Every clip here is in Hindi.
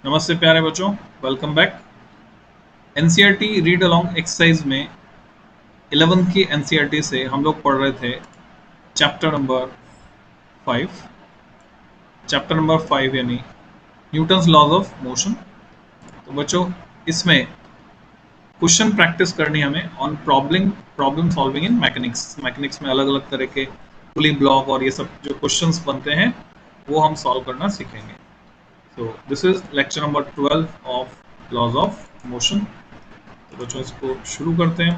नमस्ते प्यारे बच्चों, welcome back. NCERT read along exercise में 11th की एनसीईआरटी से हम लोग पढ़ रहे थे चैप्टर नंबर 5। चैप्टर नंबर 5 यानी न्यूटन्स लॉज ऑफ मोशन। तो बच्चों, इसमें क्वेश्चन प्रैक्टिस करनी है हमें on problem solving in mechanics में अलग अलग तरह के पुली ब्लॉक और ये सब जो क्वेश्चंस बनते हैं वो हम सॉल्व करना सीखेंगे। So this is lecture number 12 of laws of motion। तो बच्चों इसको शुरू करते हैं।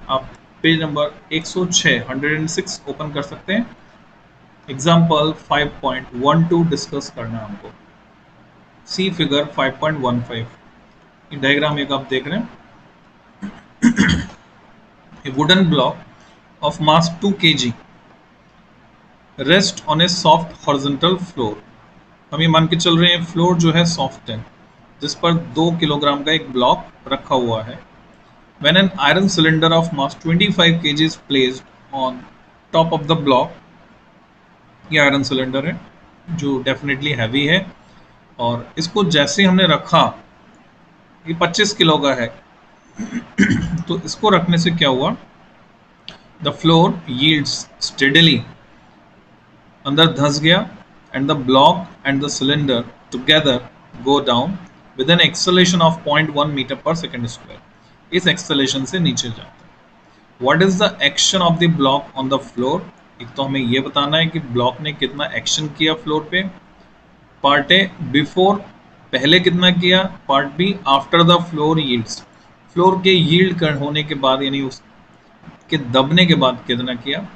आप पेज नंबर 106 ओपन कर सकते हैं। एग्जाम्पल 5.12 डिस्कस करना है हमको। सी फिगर 5.15। ये डायग्राम एक आप देख रहे हैं। A wooden block of mass 2 kg rest on a soft horizontal floor। हम ये मान के चल रहे हैं फ्लोर जो है सॉफ्ट है, जिस पर 2 किलोग्राम का एक ब्लॉक रखा हुआ है। When an iron cylinder of mass 25 kg is placed on top of the block, ये आयरन सिलेंडर है जो डेफिनेटली हैवी है, और इसको जैसे हमने रखा, ये 25 किलो का है तो इसको रखने से क्या हुआ, द फ्लोर यील्ड्स स्टेडली, अंदर धंस गया, and the block and the cylinder together go down with an acceleration of 0.1 metre पर सेकेंड स्क्वायर। इस एक्सेलरेशन से नीचे जाता है। What is the action of the block on the floor. एक तो हमें यह बताना है कि ब्लॉक ने कितना एक्शन किया फ्लोर पे। पार्ट ए बिफोर, पहले कितना किया। Part B after the floor yields, floor के यील्ड होने के बाद यानी उसके दबने के बाद कितना किया।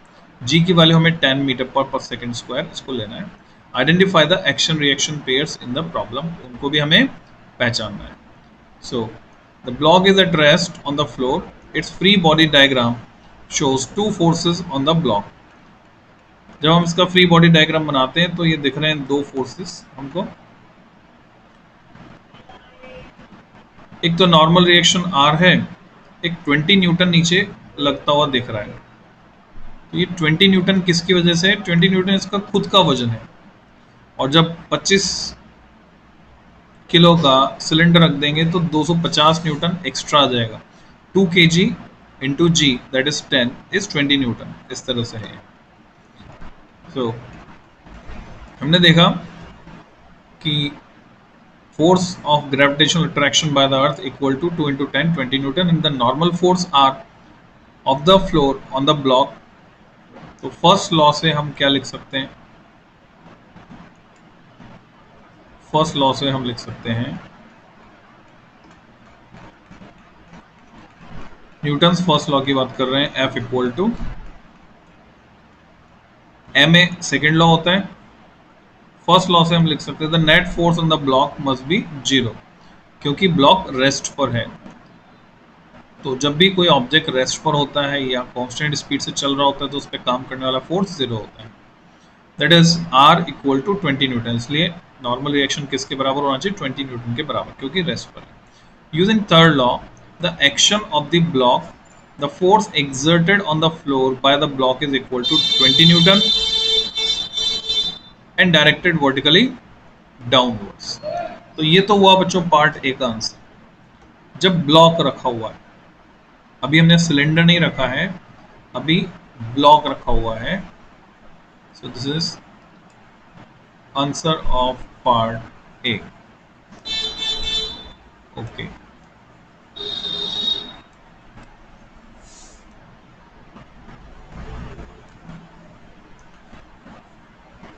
जी की वैल्यू हमें 10 मीटर पर सेकेंड स्क्वायर इसको लेना है। Identify the action reaction pairs in the problem, उनको भी हमें पहचानना है। सो the block is at rest on the floor. Its free body diagram shows two forces on the block। जब हम इसका फ्री बॉडी डायग्राम बनाते हैं तो ये दिख रहे हैं दो फोर्सेस हमको। एक तो नॉर्मल रिएक्शन R है, एक 20 न्यूटन नीचे लगता हुआ दिख रहा है। तो ये 20 न्यूटन किसकी वजह से है। 20 न्यूटन इसका खुद का वजन है, और जब 25 किलो का सिलेंडर रख देंगे तो 250 न्यूटन एक्स्ट्रा आ जाएगा। 2 kg into G that is 10 is 20 newton, इस तरह से है। सो हमने देखा कि force of gravitational attraction by the earth equal to 2 into 10 20 newton, and the normal force R of the floor on the block. तो फर्स्ट लॉ से हम क्या लिख सकते हैं। फर्स्ट लॉ से हम लिख सकते हैं न्यूटन्स फर्स्ट लॉ की बात कर रहे हैं। F equal to M A second law होता है। फर्स्ट लॉ से हम लिख सकते हैं the net force on the block must be 0, क्योंकि ब्लॉक रेस्ट पर है। तो जब भी कोई ऑब्जेक्ट रेस्ट पर होता है या कांस्टेंट स्पीड से चल रहा होता है तो उस पर काम करने वाला फोर्स 0 होता है। That is R equal to 20 newton. इसलिए नॉर्मल रिएक्शन किसके बराबर होना चाहिए, 20 न्यूटन के बराबर, क्योंकि रेस्ट पर है। Using third law, the action of the block, the force exerted on the floor by the block is equal to 20 newton and directed vertically downwards. तो ये तो हुआ बच्चों पार्ट ए का आंसर। जब ब्लॉक रखा हुआ है, अभी हमने सिलेंडर नहीं रखा है, अभी ब्लॉक रखा हुआ है। So this is answer of part A. Okay,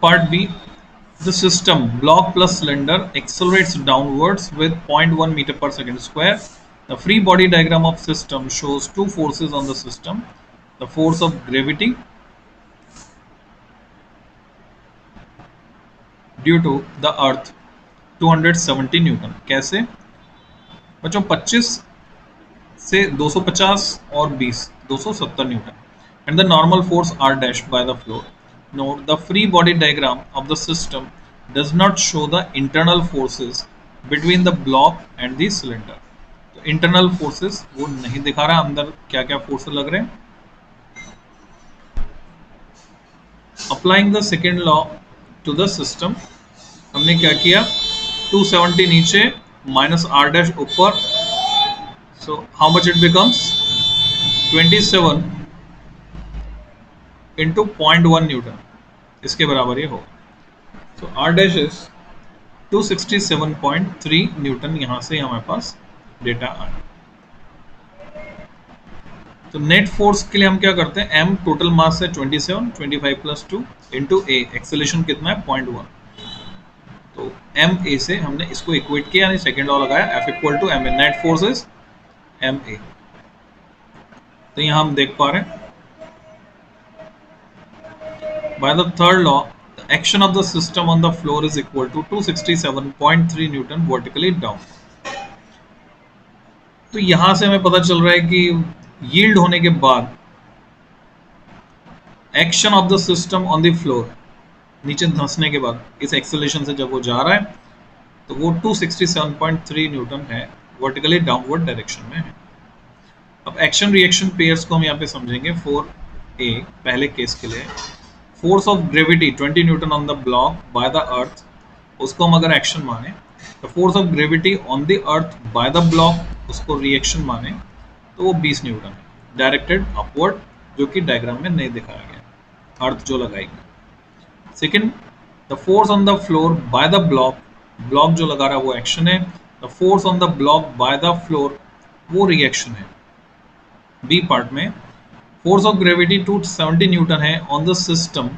part B, the system block plus cylinder accelerates downwards with 0.1 meter per second square. The free body diagram of system shows two forces on the system, the force of gravity due to the earth 270 Newton. कैसे बच्चों, 25 से 250 और 20 270 Newton, and the normal force R dash by the floor। Note the free body diagram of the system does not show the internal forces between the block and the cylinder। तो internal forces वो नहीं दिखा रहा अंदर क्या क्या फोर्स लग रहे हैं। Applying the second law to the system, हमने क्या किया, 270 नीचे माइनस आर डैश ऊपर, so how much it becomes 27 into 0.1 Newton, इसके बराबर ये होगा। सो आर डैश इज 267.3 न्यूटन, यहां से हमारे पास डेटा आया। तो नेट फोर्स के लिए हम क्या करते हैं, m टोटल मास है 27, 25 प्लस 2 इंटू ए, एक्सेलेरेशन कितना है 0.1, तो एम ए से हमने इसको इक्वेट किया, यानी सेकेंड लॉ लगाया, F equal to M A, net force is M A. तो यहाँ हम देख पा रहे हैं by the third law the action of the system on the floor is equal to 267.3 newton vertically down. तो यहां से हमें पता चल रहा है कि यील्ड होने के बाद action of the system on the floor, नीचे धंसने के बाद इस एक्सेलेरेशन से जब वो जा रहा है तो वो 267.3 न्यूटन है, वर्टिकली डाउनवर्ड डायरेक्शन में है। अब एक्शन रिएक्शन पेयर्स को हम यहाँ पे समझेंगे। 4a पहले केस के लिए, force of gravity 20 Newton on the block by the अर्थ, उसको हम अगर एक्शन माने, तो force of gravity on the earth by the block उसको रिएक्शन माने तो वो 20 न्यूटन है, डायरेक्टेड अपवर्ड, जो कि डायग्राम में नहीं दिखाया गया, अर्थ जो लगाएगी। Second, the force on the floor by the block, block जो लगा रहा है वो एक्शन है, the force on the block by the floor वो रिएक्शन है। बी पार्ट में फोर्स ऑफ ग्रेविटी 270 न्यूटन है on the system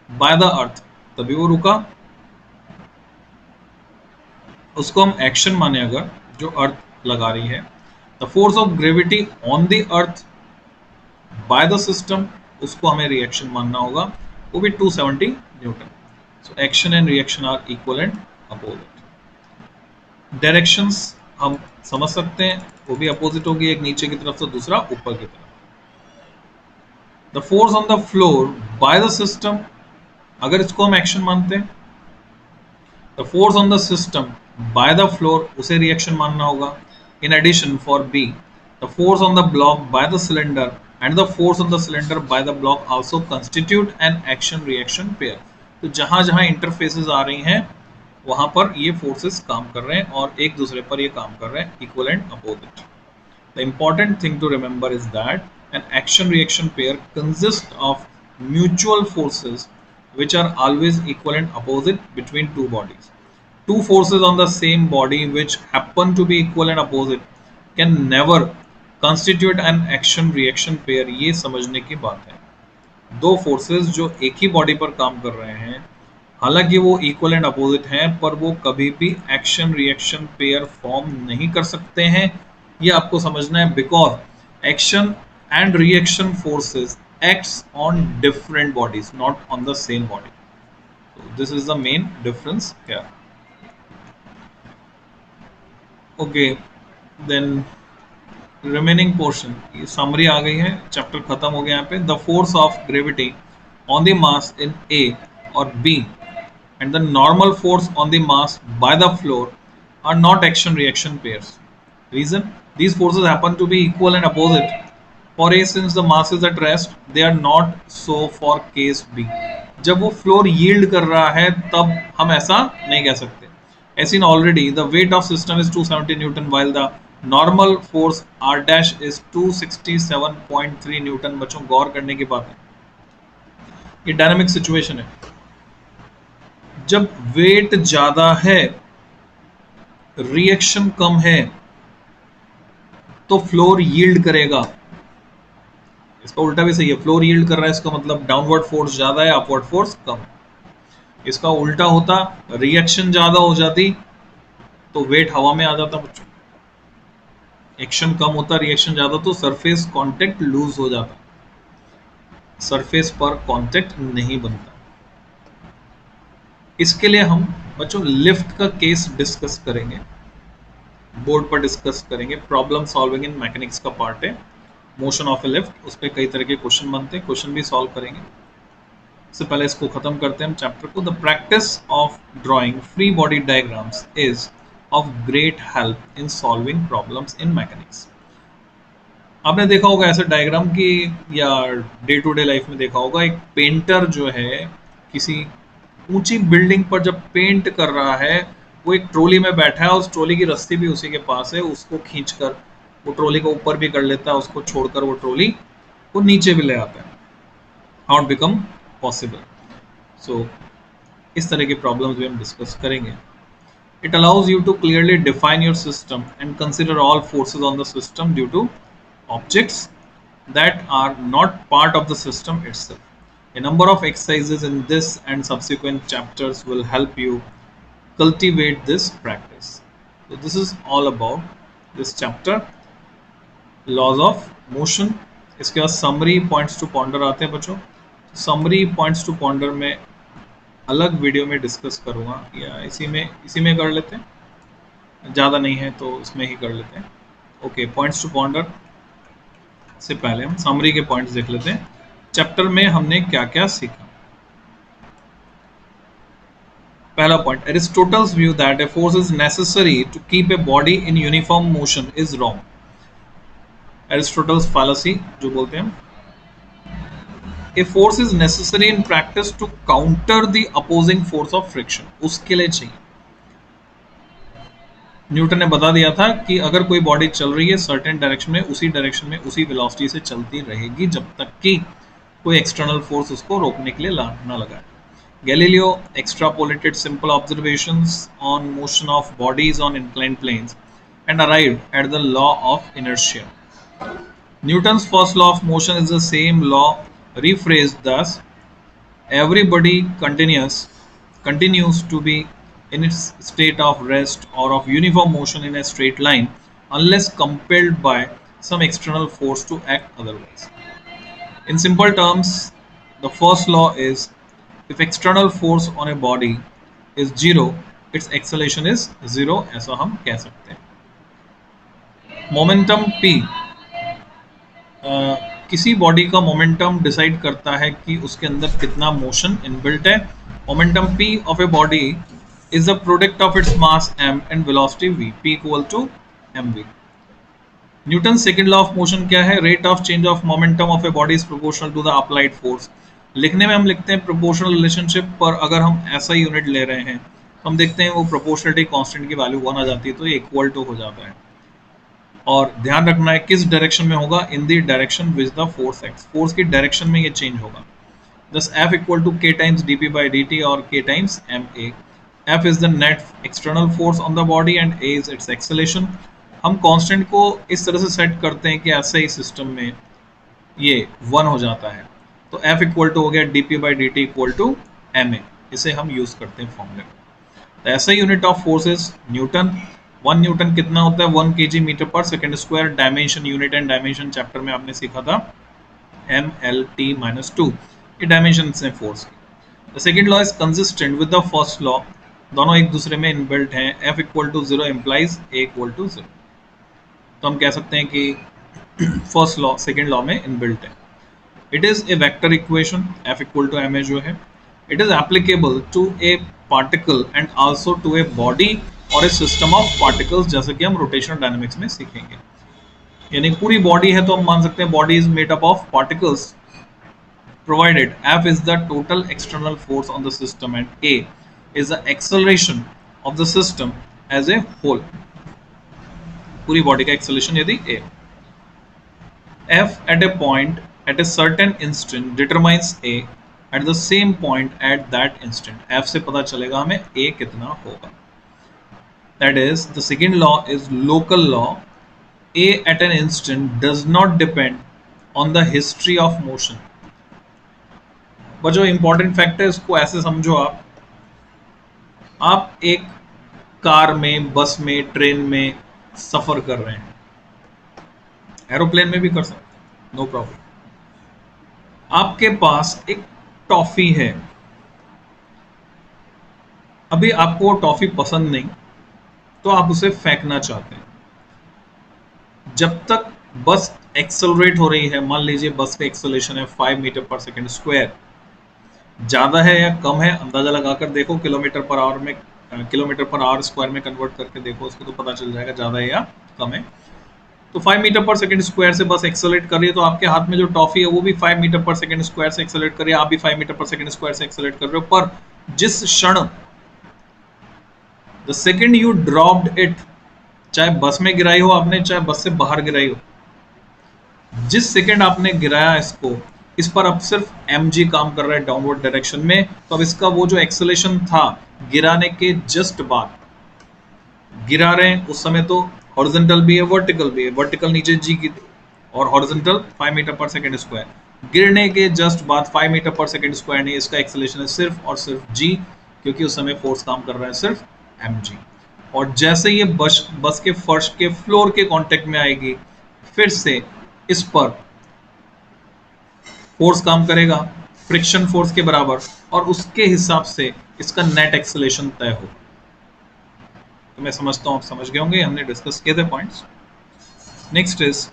by the अर्थ, तभी वो रुका, उसको हम एक्शन माने अगर, जो अर्थ लगा रही है। The force of gravity on the earth by the system, उसको हमें रिएक्शन मानना होगा, वो भी 270 newton. So action and reaction are equal and opposite. Directions हम समझ सकते हैं, वो भी अपोजिट होगी, एक नीचे की तरफ से दूसरा ऊपर की तरफ। The force on the floor by the system, अगर इसको हम एक्शन मानते हैं, the force on the system by the floor उसे रिएक्शन मानना होगा। In addition for B, the force on the block by the cylinder and the force on the cylinder by the block also constitute an action reaction pair. तो जहां जहां इंटरफेसेस आ रही हैं वहां पर ये फोर्सेस काम कर रहे हैं और एक दूसरे पर ये काम कर रहे हैं, equal and opposite. The important thing to remember is that an action reaction pair consists of mutual forces which are always equal and opposite between two bodies. Two forces on the same body which happen to be equal and opposite can never constitute an action reaction pair। ये समझने की बात है, दो फोर्सेस जो एक ही बॉडी पर काम कर रहे हैं, हालांकि वो इक्वल एंड अपोजिट हैं, पर वो कभी भी एक्शन रिएक्शन पेयर फॉर्म नहीं कर सकते हैं। ये आपको समझना है, because action and reaction forces acts on different bodies, not on the same body. So this is the main difference here. Okay, then remaining portion, ये summary आ गई है, chapter खत्म हो गया यहाँ पे। The force of gravity on the mass in A or B and the normal force on the mass by the floor are not action reaction pairs. Reason? These forces happen to be equal and opposite. For A, since the mass is at rest, they are not so for case B. जब वो फ्लोर यील्ड कर रहा है तब हम ऐसा नहीं कह सकते। As in already, the weight of system is 270 Newton while the normal force R dash is 267.3 Newton। बच्चों गौर करने की बात है, ये डायनामिक सिचुएशन है। जब वेट ज्यादा है, रिएक्शन कम है, तो फ्लोर यील्ड करेगा। इसका उल्टा भी सही है, फ्लोर यील्ड कर रहा है, इसका मतलब डाउनवर्ड फोर्स ज्यादा है, अपवर्ड फोर्स कम। इसका उल्टा होता, रिएक्शन ज्यादा हो जाती तो वेट हवा में आ जाता बच्चों, एक्शन कम होता, रिएक्शन ज्यादा, तो सरफेस कांटेक्ट लूज हो जाता, सरफेस पर कांटेक्ट नहीं बनता। इसके लिए हम बच्चों लिफ्ट का केस डिस्कस करेंगे, बोर्ड पर डिस्कस करेंगे। प्रॉब्लम सॉल्विंग इन मैकेनिक्स का पार्ट है, मोशन ऑफ ए लिफ्ट, उस पर कई तरह के क्वेश्चन बनते हैं, क्वेश्चन भी सॉल्व करेंगे। इससे पहले इसको खत्म करते हैं हम चैप्टर को। The practice of drawing free body diagrams is of great help in solving problems in mechanics. आपने देखा होगा ऐसे डायग्राम की, या डे टू डे लाइफ में देखा होगा, एक पेंटर जो है किसी ऊंची बिल्डिंग पर जब पेंट कर रहा है वो एक ट्रॉली में बैठा है, उस ट्रॉली की रस्सी भी उसी के पास है, उसको खींचकर वो ट्रॉली को ऊपर भी कर लेता है, उसको छोड़कर वो ट्रॉली को नीचे भी ले आता है। How it become possible? So इस तरह की प्रॉब्लम्स भी हम डिस्कस करेंगे। It allows you to clearly define your system and consider all forces on the system due to objects that are not part of the system itself. A number of exercises in this and subsequent chapters will help you cultivate this practice. So, this is all about this chapter, laws of motion. इसके बाद summary points to ponder आते हैं बच्चों। summary points to ponder में अलग वीडियो में डिस्कस करूँगा, या इसी में कर लेते हैं, ज़्यादा नहीं है तो इसमें ही कर लेते हैं। ओके, पॉइंट्स टू पॉन्डर से पहले हम समरी के पॉइंट्स देख लेते हैं। चैप्टर में हमने क्या क्या सीखा। पहला point, Aristotle's view that a force is necessary to keep a body in uniform motion is wrong. Aristotle's fallacy जो बोलते हैं, A force is necessary in practice to counter the opposing force of friction. उसके लिए चाहिए। न्यूटन ने बता दिया था कि अगर कोई बॉडी चल रही है सर्टेन डायरेक्शन में, उसी डायरेक्शन में उसी वेलोसिटी से चलती रहेगी जब तक कि कोई एक्सटर्नल फोर्स उसको रोकने के लिए ना लगाए। Galileo extrapolated simple observations on motion of bodies on inclined planes and arrived at the law of inertia. Newton's first law of motion is the same law rephrased thus: every body continues to be in its state of rest or of uniform motion in a straight line unless compelled by some external force to act otherwise. In simple terms, the first law is if external force on a body is zero, its acceleration is zero, ऐसा हम कह सकते हैं। मोमेंटम p किसी बॉडी का मोमेंटम डिसाइड करता है कि उसके अंदर कितना मोशन इनबिल्ट है। Momentum p of a body is the product of its mass m and velocity v, p equal to mv। Newton second law of motion क्या है? Rate of change of momentum of a body is proportional to the applied force. लिखने में हम लिखते हैं प्रोपोर्शनल रिलेशनशिप, पर अगर हम ऐसा यूनिट ले रहे हैं तो हम देखते हैं वो प्रोपोर्शनलिटी कांस्टेंट की वैल्यू 1 आ जाती है, तो ये इक्वल टू हो जाता है। और ध्यान रखना है किस डायरेक्शन में होगा, in the direction which the force acts, force की डायरेक्शन में ये चेंज होगा। Thus F equal to k times dp by dt और k times ma। F is the net external force on the body and a is its acceleration. हम कांस्टेंट को इस तरह से सेट करते हैं कि ऐसे ही सिस्टम में ये 1 हो जाता है, तो F इक्वल टू हो गया dp by dt equal to ma। इसे हम यूज करते हैं फॉर्मूले में। तो ऐसा unit of force is Newton. 1 Newton कितना होता है? 1 kg मीटर पर second square. Dimension, unit and dimension chapter में आपने सीखा था mlt-2, ये डायमेंशन है फोर्स की। The second law is consistent with the first law, दोनों एक दूसरे में इनबिल्ट हैं। F equal to 0 implies A equal to 0, तो हम कह सकते हैं कि फर्स्ट लॉ सेकेंड लॉ में इनबिल्ट है। It is a vector equation, F equal to ma जो है, it is applicable to a particle and also to a body और ए सिस्टम ऑफ पार्टिकल्स, जैसे कि हम रोटेशनल डायनामिक्स में सीखेंगे। यानी पूरी बॉडी है तो हम मान सकते हैं body is made up of particles, provided F is the total external force on the system and A is the acceleration of the system as a whole। पूरी बॉडी का एक्सेलरेशन यदि A। F at a point at a certain instant determines A at the same point at that instant। F से पता चलेगा हमें A कितना होगा। That is, the second law is local law. A at an instant does not depend on the history of motion। but जो important fact है इसको ऐसे समझो, आप एक कार में, बस में, ट्रेन में सफर कर रहे हैं, एरोप्लेन में भी कर सकते हैं, नो प्रॉब्लम। आपके पास एक टॉफी है, अभी आपको वो टॉफी पसंद नहीं तो आप उसे फेंकना चाहते हैं। जब तक बस एक्सेलरेट हो रही है, मान लीजिए बस का एक्सेलरेशन है 5 मीटर पर सेकेंड स्क्वायर, ज़्यादा है या कम है अंदाज़ा लगाकर देखो, किलोमीटर पर आवर स्क्वायर में कन्वर्ट करके देखो, उसको तो पता चल जाएगा ज़्यादा है या कम है। तो 5 मीटर पर सेकेंड स्क्वायर से बस एक्सेलरेट कर रही है, तो आपके हाथ में जो टॉफी है वो भी 5 मीटर पर सेकेंड स्क्वायर से एक्सेलरेट कर रही है, आप भी 5 मीटर पर सेकेंड स्क्वायर से एक्सेलरेट कर रहे हो। पर जिस क्षण the second you dropped it, चाहे बस में गिराई हो आपने, चाहे बस से बाहर गिराई हो, जिस सेकेंड आपने गिराया इसको, इस पर अब सिर्फ mg काम कर रहा है डाउनवर्ड डायरेक्शन में, तो अब इसका वो जो एक्सेलेरेशन था गिराने के जस्ट बाद, गिरा रहे हैं उस समय तो हॉरिजॉन्टल भी है वर्टिकल भी है, वर्टिकल नीचे g की और हॉरिजॉन्टल 5 मीटर पर सेकंड स्क्वायर, गिरने के जस्ट बाद 5 मीटर पर सेकंड स्क्वायर नहीं, इसका एक्सेलेरेशन है सिर्फ और सिर्फ g, क्योंकि उस समय फोर्स काम कर रहा है सिर्फ mg। और जैसे ये बस के फर्श के फ्लोर के कांटेक्ट में आएगी, फिर से इस पर फोर्स काम करेगा फ्रिक्शन फोर्स के बराबर, और उसके हिसाब से इसका नेट एक्सेलेरेशन तय हो। तो मैं समझता हूं आप समझ गए होंगे, हमने डिस्कस किए थे points. Next is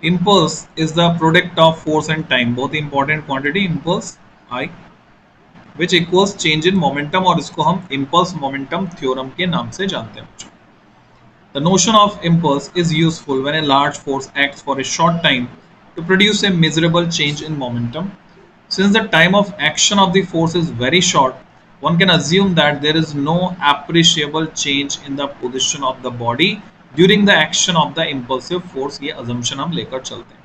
impulse is the product of force and time, बहुत ही important quantity impulse I, which equals change in momentum, और इसको हम impulse momentum theorem के नाम से जानते हैं बच्चों। The notion of impulse is useful when a large force acts for a short time to produce a measurable change in momentum. Since the time of action of the force is very short, one can assume that there is no appreciable change in the position of the body during the action of the impulsive force। ये assumption हम लेकर चलते हैं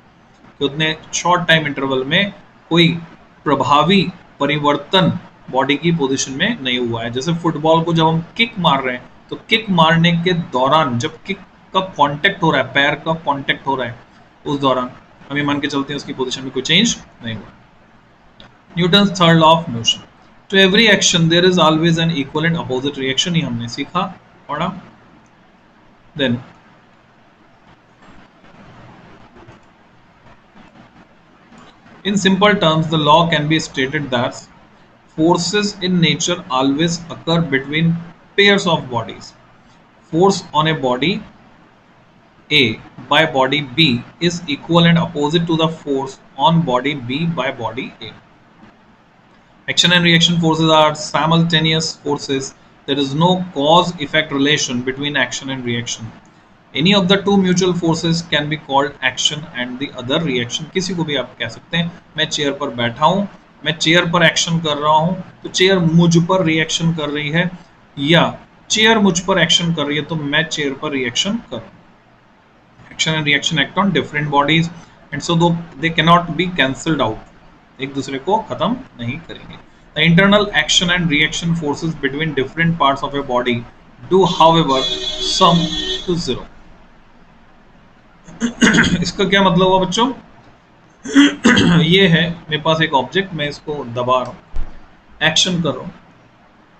कि उतने शॉर्ट टाइम इंटरवल में कोई प्रभावी परिवर्तन बॉडी की पोजीशन में नहीं हुआ है। जैसे फुटबॉल को जब हम किक मार रहे हैं, तो किक मारने के दौरान जब किक का कांटेक्ट हो रहा है, पैर का कांटेक्ट हो रहा है, उस दौरान हम ये मान के चलते हैं उसकी पोजीशन में कोई चेंज नहीं हुआ। Newton third law of motion, to every action there is always an equal and opposite reaction, ये हमने सीखा पढ़ा। Then in simple terms, the law can be stated that forces in nature always occur between pairs of bodies. Force on a body A by body B is equal and opposite to the force on body B by body A. Action and reaction forces are simultaneous forces. There is no cause-effect relation between action and reaction. Any of the two mutual forces can be called action and the other reaction. किसी को भी आप कह सकते हैं, मैं चेयर पर बैठा हूँ, मैं चेयर पर एक्शन कर रहा हूँ, तो चेयर मुझ पर रिएक्शन कर रही है, या चेयर मुझ पर एक्शन कर रही है तो मैं चेयर पर रिएक्शन कर रहा हूँ। Action and reaction act on different bodies and so they cannot be cancelled out. एक दूसरे को खत्म नहीं करेंगे। The internal action and reaction forces between different parts of a body do, however, sum to zero. इसका क्या मतलब हुआ बच्चों? ये है मेरे पास एक ऑब्जेक्ट, मैं इसको दबा रहा हूँ, एक्शन कर रहा हूँ,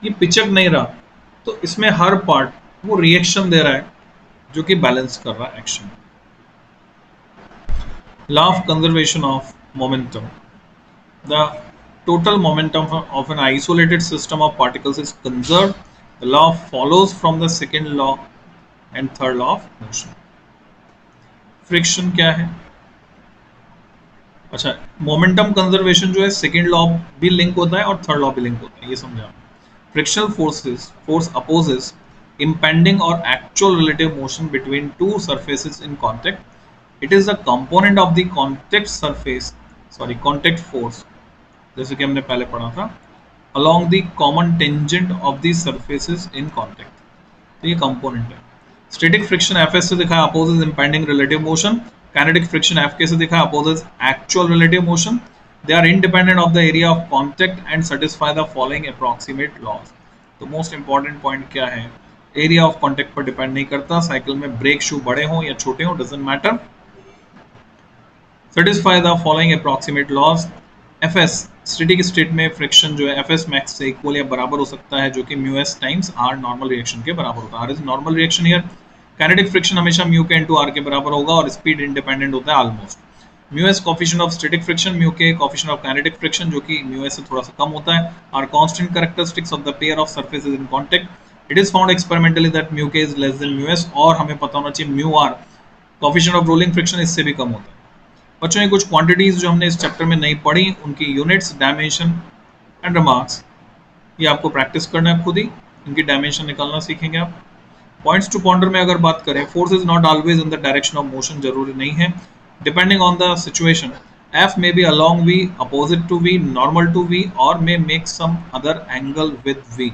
ये पिचक नहीं रहा, तो इसमें हर पार्ट वो रिएक्शन दे रहा है जो कि बैलेंस कर रहा है action. Law of conservation of momentum. The total momentum of an isolated system of particles is conserved. The law follows from the second law and third law of motion. Friction क्या है? अच्छा, मोमेंटम कंजर्वेशन जो है सेकेंड लॉ भी लिंक होता है और थर्ड लॉ भी लिंक होता है, ये समझा। Frictional force opposes impending or actual relative motion between two surfaces in contact. It is a component of the contact force, जैसे कि हमने पहले पढ़ा था, along the common tangent of the surfaces in contact. तो ये कंपोनेंट है। स्टैटिक फ्रिक्शन Fs से दिखा है opposes impending relative motion, kinetic friction Fk से दिखा है opposes actual relative motion. They are independent of the area of contact and satisfy the following approximate laws. तो मोस्ट इंपॉर्टेंट पॉइंट क्या है? एरिया ऑफ कॉन्टेक्ट पर डिपेंड नहीं करता, साइकिल में ब्रेक शू बड़े हों या छोटे हों, doesn't matter. Satisfy the following approximate laws. Fs static state में फ्रिक्शन जो है Fs मैक्स से इक्वल या बराबर हो सकता है, जो कि μs times r normal reaction के बराबर होता है। r is normal reaction here. Kinetic friction हमेशा म्यू के इनटू r के बराबर होगा और स्पीड इंडिपेंडेंट होता है almost. μs coefficient of static friction, mu K coefficient of kinetic friction जो कि μs से थोड़ा सा कम होता है, are constant characteristics of the pair of surfaces in contact. It is found experimentally that mu K is less than μs, और हमें पता होना चाहिए mu are coefficient of rolling friction इससे भी कम होता है। बच्चों ये कुछ क्वांटिटीज जो हमने इस चैप्टर में नहीं पढ़ी, उनकी यूनिट्स, डायमेंशन एंड रिमार्क्स, ये आपको प्रैक्टिस करना है, खुद ही इनकी डायमेंशन निकालना सीखेंगे आप। पॉइंट्स टू पॉन्डर में अगर बात करें, force is not always in the direction of motion, जरूरी नहीं है। Depending on the situation, F may be along V, opposite to V, normal to V, or may make some other angle with V.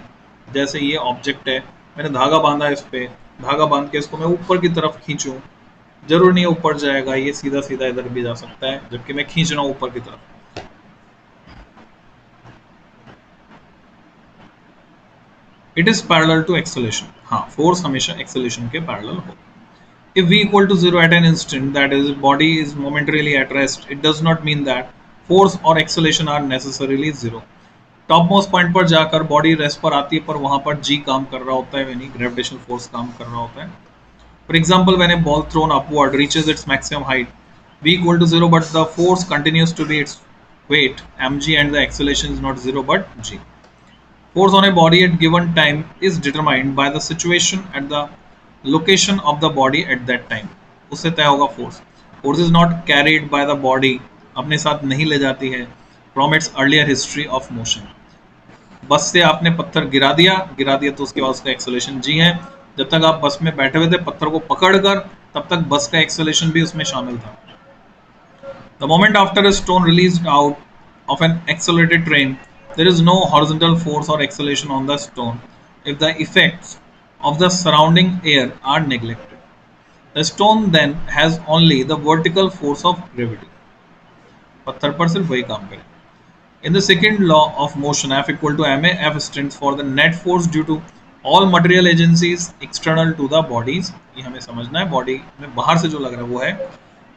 जैसे ये ऑब्जेक्ट है, मैंने धागा बांधा है इस पे, धागा बांध के इसको मैं ऊपर की तरफ खींचूं, जरूर नहीं है ऊपर जाएगा, ये सीधा सीधा इधर भी जा सकता है, जबकि मैं खींच रहा हूं ऊपर की तरफ। It is parallel to acceleration, हाँ फोर्स हमेशा एक्सेलेरेशन के पैरेलल हो। If v equal to 0 at an instant, that is, body is momentarily at rest, it does not mean that force or acceleration are necessarily zero. Top most point पर जाकर बॉडी रेस्ट पर आती है, पर वहां पर जी काम कर रहा होता है, यानी ग्रेविटेशनल फोर्स काम कर रहा होता है। For example, when A ball throne upward reaches its maximum height, v equal to 0, but the force continues to be its weight mg, and the acceleration is not 0 but g. Force on a body at given time is determined by the situation at the location of the body at that time. उससे तय होगा force. Force is not carried by the body, अपने साथ नहीं ले जाती है from its earlier history of motion. बस से आपने पत्थर गिरा दिया तो उसके बाद उसका एक्सेलरेशन जी है। जब तक आप बस में बैठे हुए थे पत्थर को पकड़कर, तब तक बस का एक्सेलरेशन भी उसमें शामिल था। The moment after a stone released out of an accelerated train, there is no horizontal force or acceleration on the stone if the effects of the surrounding air are neglected. The stone then has only the vertical force of gravity. पत्थर पर सिर्फ वही काम करे। In the second law of motion, F equal to ma, F stands for the net force due to all material agencies external to the bodies. ये हमें समझना है, बॉडी में बाहर से जो लग रहा है वो है।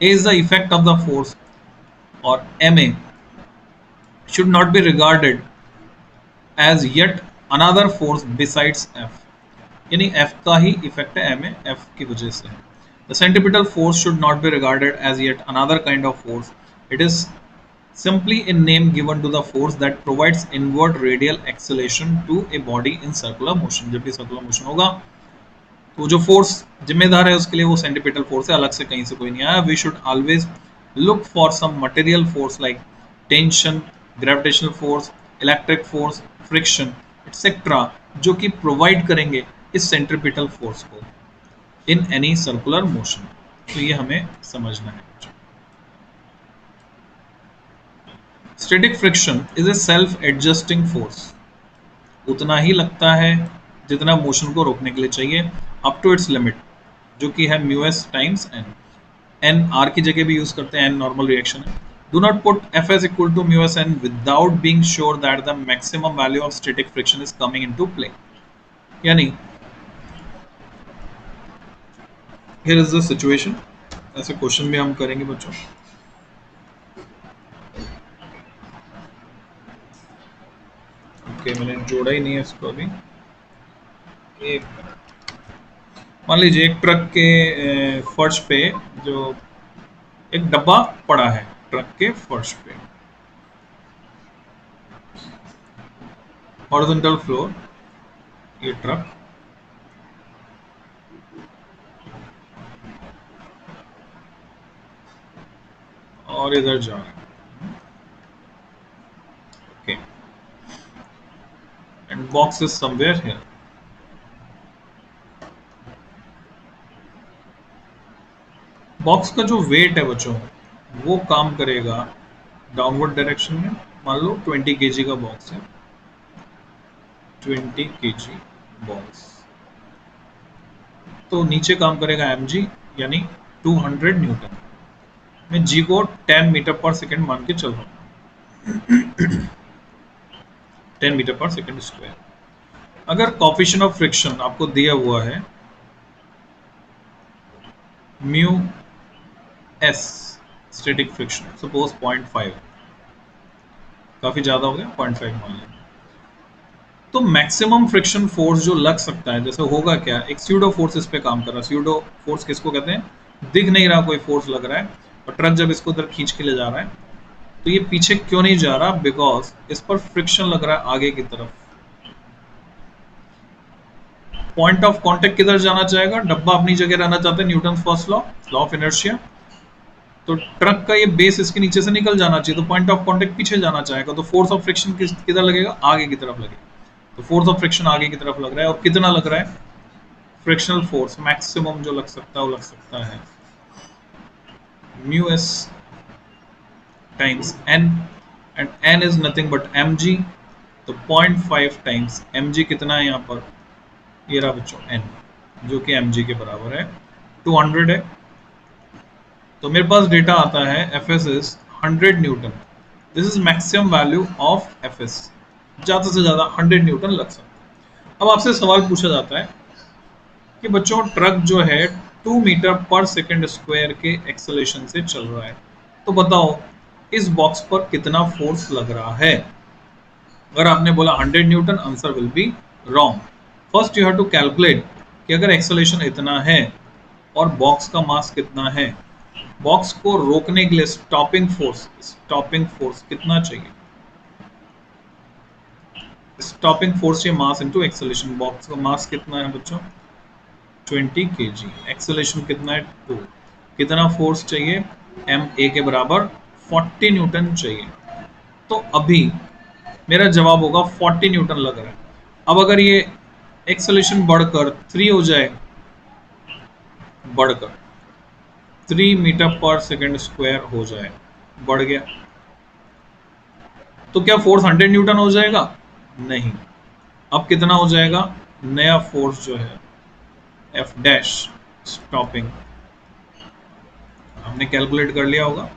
A is the effect of the force, और ma should not be regarded as yet another force besides F. यानी F का ही इफेक्ट है ma, F की वजह से। The centripetal force should not be regarded as yet another kind of force. It is simply a name given to the force that provides inward radial acceleration to a body in circular motion. जब भी circular motion होगा तो जो फोर्स जिम्मेदार है उसके लिए वो सेंट्रीपिटल फोर्स है, अलग से कहीं से कोई नहीं आया। We should always look for some material force like tension, gravitational force, electric force, friction etcetera, जो कि प्रोवाइड करेंगे इस सेंट्रीपिटल फोर्स को इन एनी सर्कुलर मोशन। तो ये हमें समझना है। Static friction is a self adjusting force, उतना ही लगता है जितना मोशन को रोकने के लिए चाहिए, अप टू इट्स लिमिट, जो कि है mu S times N. N R की जगह भी यूज करते हैं, एन नॉर्मल रिएक्शन है। Do not put F S equal to mu S N without being sure that the maximum value of static friction is coming into play. यानी हियर इज द सिचुएशन, ऐसे क्वेश्चन भी हम करेंगे बच्चों। ओके, मैंने जोड़ा ही नहीं है इसको अभी। एक मान लीजिए एक ट्रक के फर्श पे जो एक डब्बा पड़ा है, ट्रक के फर्श पे, हॉरिजॉन्टल फ्लोर, ये ट्रक और इधर जा रहा है। Okay, and box is somewhere here. Box का जो वेट है बच्चों वो काम करेगा डाउनवर्ड डायरेक्शन में। मान लो 20 kg का बॉक्स है, 20 kg बॉक्स, तो नीचे काम करेगा mg यानी 200 न्यूटन। मैं g को 10 मीटर पर सेकेंड मान के चल रहा हूँ, 10 मीटर पर सेकेंड स्क्वायर। अगर कोफिशिएंट ऑफ फ्रिक्शन आपको दिया हुआ है mu S static friction, suppose 0.5, काफी ज्यादा हो गया, 0.5 मान लें, तो मैक्सिमम फ्रिक्शन फोर्स जो लग सकता है, जैसे होगा क्या, एक स्यूडो फोर्स इस पे काम कर रहा है। स्यूडो फोर्स किसको कहते हैं, दिख नहीं रहा कोई फोर्स लग रहा है, और ट्रक जब इसको उधर खींच के ले जा रहा है तो ये पीछे क्यों नहीं जा रहा, बिकॉज इस पर फ्रिक्शन लग रहा है आगे की तरफ। पॉइंट ऑफ कांटेक्ट किधर जाना चाहेगा, डब्बा अपनी जगह रहना चाहता है, Newton first law, law of inertia, तो ट्रक का ये बेस इसके नीचे से निकल जाना चाहिए, तो पॉइंट ऑफ कांटेक्ट पीछे जाना चाहेगा, तो फोर्स ऑफ फ्रिक्शन किधर लगेगा, आगे की तरफ लगेगा। तो फोर्स ऑफ फ्रिक्शन आगे की तरफ लग रहा है, और कितना लग रहा है, फ्रिक्शनल फोर्स मैक्सिमम जो लग सकता है वो लग सकता है mu S times n, and n is nothing but mg, तो 0.5 टाइम्स mg कितना है यहाँ पर, ये रहा बच्चों n, जो कि mg के बराबर है 200 है। तो मेरे पास डेटा आता है Fs is 100 Newton. This is maximum value of Fs, ज़्यादा से ज़्यादा 100 न्यूटन लग सकता है। अब आपसे सवाल पूछा जाता है कि बच्चों ट्रक जो है 2 मीटर पर सेकंड स्क्वायर के एक्सेलरेशन से चल रहा है, तो बताओ इस बॉक्स पर कितना फोर्स लग रहा है। अगर आपने बोला 100 newton, answer will be wrong. First you have to calculate कि अगर एक्सेलरेशन इतना है और बॉक्स का मास कितना है, बॉक्स को रोकने के लिए स्टॉपिंग फोर्स कितना चाहिए। स्टॉपिंग फोर्स ये मास इनटू एक्सेलरेशन। बॉक्स का मास कितना है बच्चों 20 kg, एक्सेलरेशन कितना है 2, कितना फोर्स चाहिए ma के बराबर 40 न्यूटन चाहिए। तो अभी मेरा जवाब होगा 40 न्यूटन लग रहा है। अब अगर ये एक्सेलरेशन बढ़कर 3 हो जाए, बढ़कर 3 मीटर पर सेकंड स्क्वायर हो जाए, बढ़ गया, तो क्या फोर्स 100 न्यूटन हो जाएगा? नहीं। अब कितना हो जाएगा? नया फोर्स जो है F डैश स्टॉपिंग, हमने कैलकुलेट कर लिया होगा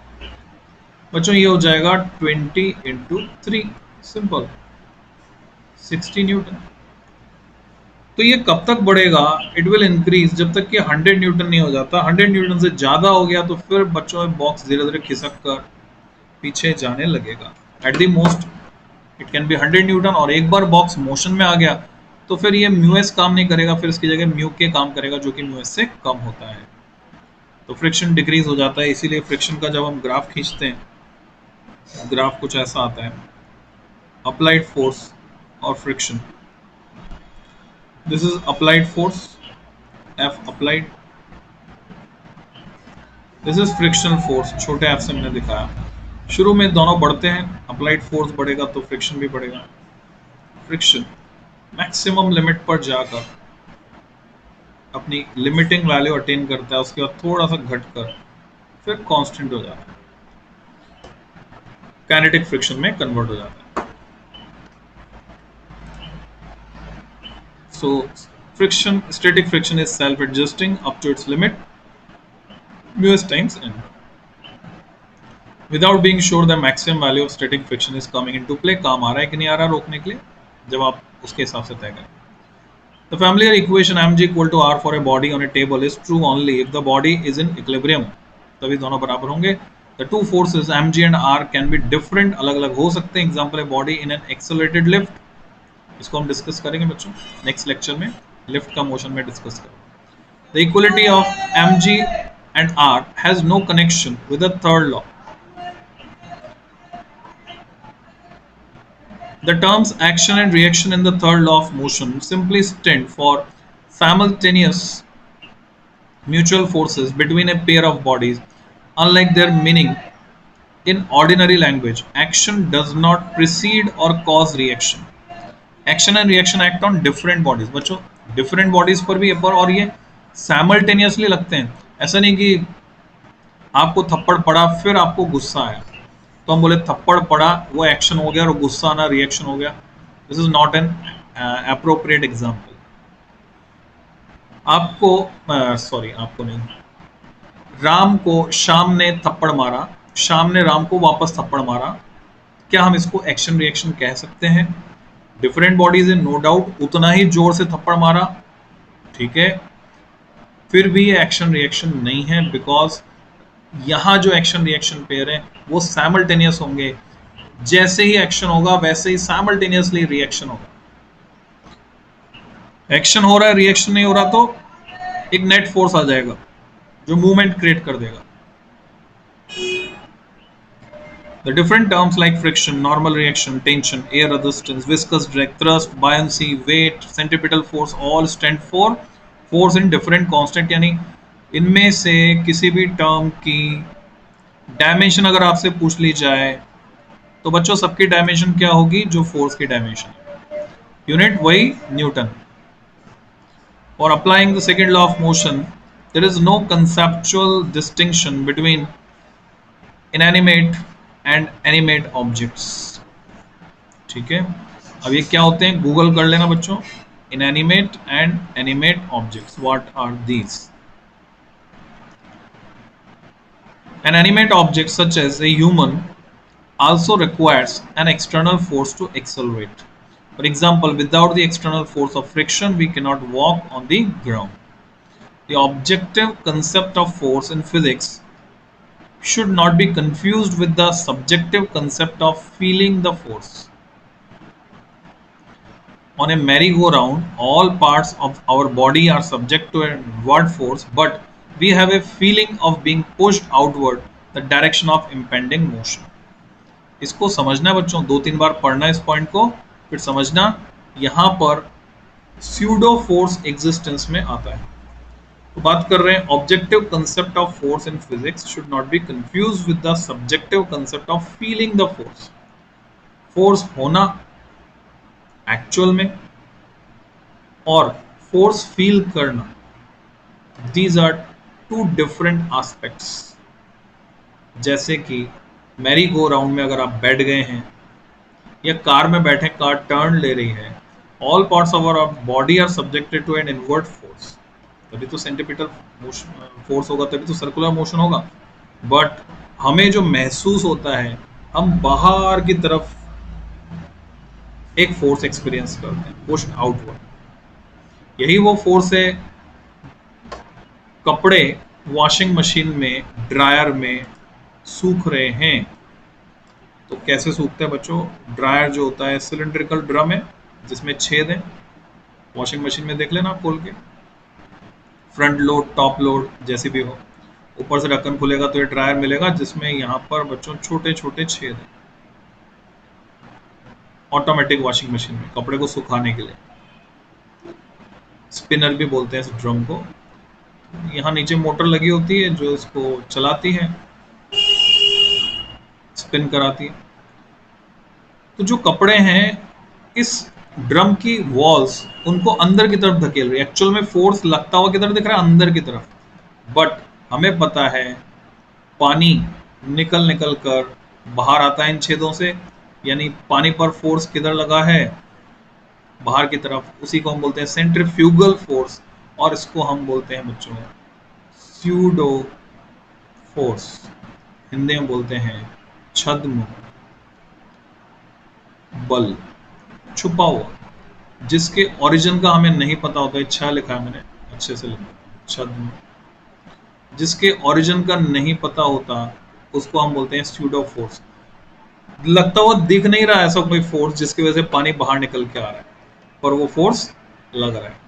बच्चों, ये हो जाएगा 20 इंटू 3, सिंपल 60 न्यूटन। तो ये कब तक बढ़ेगा? इट विल इंक्रीज जब तक कि 100 न्यूटन नहीं हो जाता। 100 न्यूटन से ज्यादा हो गया तो फिर बच्चों बॉक्स धीरे धीरे खिसक कर पीछे जाने लगेगा। At the most it can be 100 Newton, और एक बार बॉक्स मोशन में आ गया तो फिर ये म्यूएस काम नहीं करेगा, फिर इसकी जगह म्यू के काम करेगा, जो कि म्यूएस से कम होता है। तो फ्रिक्शन डिक्रीज हो जाता है। इसीलिए फ्रिक्शन का जब हम ग्राफ खींचते हैं, ग्राफ कुछ ऐसा आता है, अप्लाइड फोर्स और friction. This is applied force F applied, this is frictional force, छोटे एफ से मैंने दिखाया। शुरू में दोनों बढ़ते हैं, अप्लाइड फोर्स बढ़ेगा तो फ्रिक्शन भी बढ़ेगा। फ्रिक्शन मैक्सिमम लिमिट पर जाकर अपनी लिमिटिंग वैल्यू अटेन करता है, उसके बाद थोड़ा सा घटकर फिर कांस्टेंट हो जाता है, काइनेटिक फ्रिक्शन में कन्वर्ट हो जाता है। So friction, static friction is self adjusting up to its limit mu s times n, without being sure the maximum value of static friction is coming into play। काम आ रहा है कि नहीं आ रहा रोकने के लिए, जब आप उसके हिसाब से तय करें। The familiar equation mg equal to r for a body on a table is true only if the body is in equilibrium, तभी दोनों बराबर होंगे। The two forces mg and r can be different, अलग अलग हो सकते हैं। एग्जाम्पल है body in an accelerated lift, इसको हम डिस्कस करेंगे बच्चों नेक्स्ट लेक्चर में, लिफ्ट का मोशन में डिस्कस करेंगे। The equality of mg and r has no connection with the third law. The terms action and reaction in the third law of motion simply stand for simultaneous mutual forces between a pair of bodies. Unlike their meaning in ordinary language, action does not precede or cause reaction. Action and reaction act on different bodies। बच्चों different bodies पर भी और ये simultaneously लगते हैं। ऐसा नहीं कि आपको थप्पड़ पड़ा फिर आपको गुस्सा आया तो हम बोले थप्पड़ पड़ा वो एक्शन हो गया और गुस्सा आना रिएक्शन हो गया। This is not an appropriate example. आपको आपको नहीं, राम को श्याम ने थप्पड़ मारा, श्याम ने राम को वापस थप्पड़ मारा, क्या हम इसको एक्शन रिएक्शन कह सकते हैं? डिफरेंट बॉडीज है नो डाउट, उतना ही जोर से थप्पड़ मारा, ठीक है, फिर भी ये एक्शन रिएक्शन नहीं है, बिकॉज यहां जो एक्शन रिएक्शन पेयर है वो साइमल्टेनियस होंगे। जैसे ही एक्शन होगा वैसे ही साइमल्टेनियसली रिएक्शन होगा। एक्शन हो रहा है रिएक्शन नहीं हो रहा तो एक नेट फोर्स आ जाएगा जो मूवमेंट क्रिएट कर देगा। The different terms like friction, normal reaction, tension, air resistance, viscous drag, thrust, buoyancy, weight, centripetal force all stand for force in different constant। यानी इनमें से किसी भी टर्म की डायमेंशन अगर आपसे पूछ ली जाए तो बच्चों सबकी डायमेंशन क्या होगी? जो फोर्स की डायमेंशन, यूनिट वही न्यूटन। और applying the second law of motion, there is no conceptual distinction between inanimate and animate objects, ठीक है। अब ये क्या होते हैं, गूगल कर लेना बच्चों। Inanimate and animate objects, what are these? An animate object such as a human also requires an external force to accelerate. For example, without the external force of friction, we cannot walk on the ground. The objective concept of force in physics should not be confused with the subjective concept of feeling the force. On a merry-go-round, all parts of our body are subject to a inward force, but we have a feeling of being pushed outward the direction of impending motion. इसको समझना है बच्चों, 2-3 बार पढ़ना है इस पॉइंट को, फिर समझना यहां पर स्यूडो फोर्स एग्जिस्टेंस में आता है। तो बात कर रहे हैं objective concept of force in physics should not be confuse with the subjective concept of feeling the force. Force होना एक्चुअल में और फोर्स फील करना, these are two different aspects. जैसे कि मैरी गो राउंड में अगर आप बैठ गए हैं या कार में बैठे, कार टर्न ले रही है, all parts of our body are subjected to an inward force. तभी तो सेंट्रीपिटल फोर्स होगा, तभी तो सर्कुलर मोशन होगा। बट हमें जो महसूस होता है, हम बाहर की तरफ एक फोर्स एक्सपीरियंस करते हैं, पुश्ड आउटवर्ड। यही वो फोर्स है, कपड़े वॉशिंग मशीन में, ड्रायर में सूख रहे हैं तो कैसे सूखते हैं बच्चों? ड्रायर जो होता है सिलेंड्रिकल ड्रम है जिसमें छेद है, वॉशिंग मशीन में देख लेना आप खोल के, फ्रंट लोड टॉप लोड जैसे भी हो, ऊपर से ढक्कन खुलेगा तो ये ड्रायर मिलेगा जिसमें यहाँ पर बच्चों छोटे छोटे छेद हैं। ऑटोमेटिक वॉशिंग मशीन में कपड़े को सुखाने के लिए, स्पिनर भी बोलते हैं इस ड्रम को। यहाँ नीचे मोटर लगी होती है जो इसको चलाती है, स्पिन कराती है। तो जो कपड़े हैं इस ड्रम की वॉल्स उनको अंदर की तरफ धकेल रही है। एक्चुअल में फोर्स लगता हुआ किधर दिख रहा है? अंदर की तरफ। बट हमें पता है पानी निकल निकल कर बाहर आता है इन छेदों से, यानी पानी पर फोर्स किधर लगा है? बाहर की तरफ। उसी को हम बोलते हैं सेंट्रीफ्यूगल फोर्स, और इसको हम बोलते हैं बच्चों स्यूडो फोर्स, हिंदी में बोलते हैं छद्म बल, छुपा हुआ, जिसके ओरिजिन का हमें नहीं पता होता। इच्छा लिखा है मैंने, अच्छे से लिखा, छद्म, जिसके ओरिजिन का नहीं पता होता उसको हम बोलते हैं स्यूडो फोर्स। लगता हुआ दिख नहीं रहा ऐसा कोई फोर्स जिसकी वजह से पानी बाहर निकल के आ रहा है, पर वो फोर्स लग रहा है।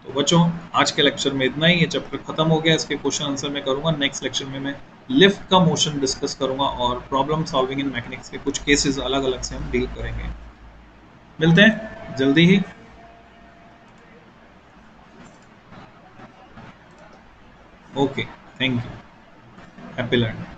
तो बच्चों आज के लेक्चर में इतना ही, ये चैप्टर खत्म हो गया। इसके क्वेश्चन आंसर मैं करूंगा नेक्स्ट लेक्चर में। मैं लिफ्ट का मोशन डिस्कस करूंगा और प्रॉब्लम सॉल्विंग इन मैकेनिक्स के कुछ केसेस अलग अलग से हम डील करेंगे। मिलते हैं जल्दी ही। Okay, thank you, happy learning.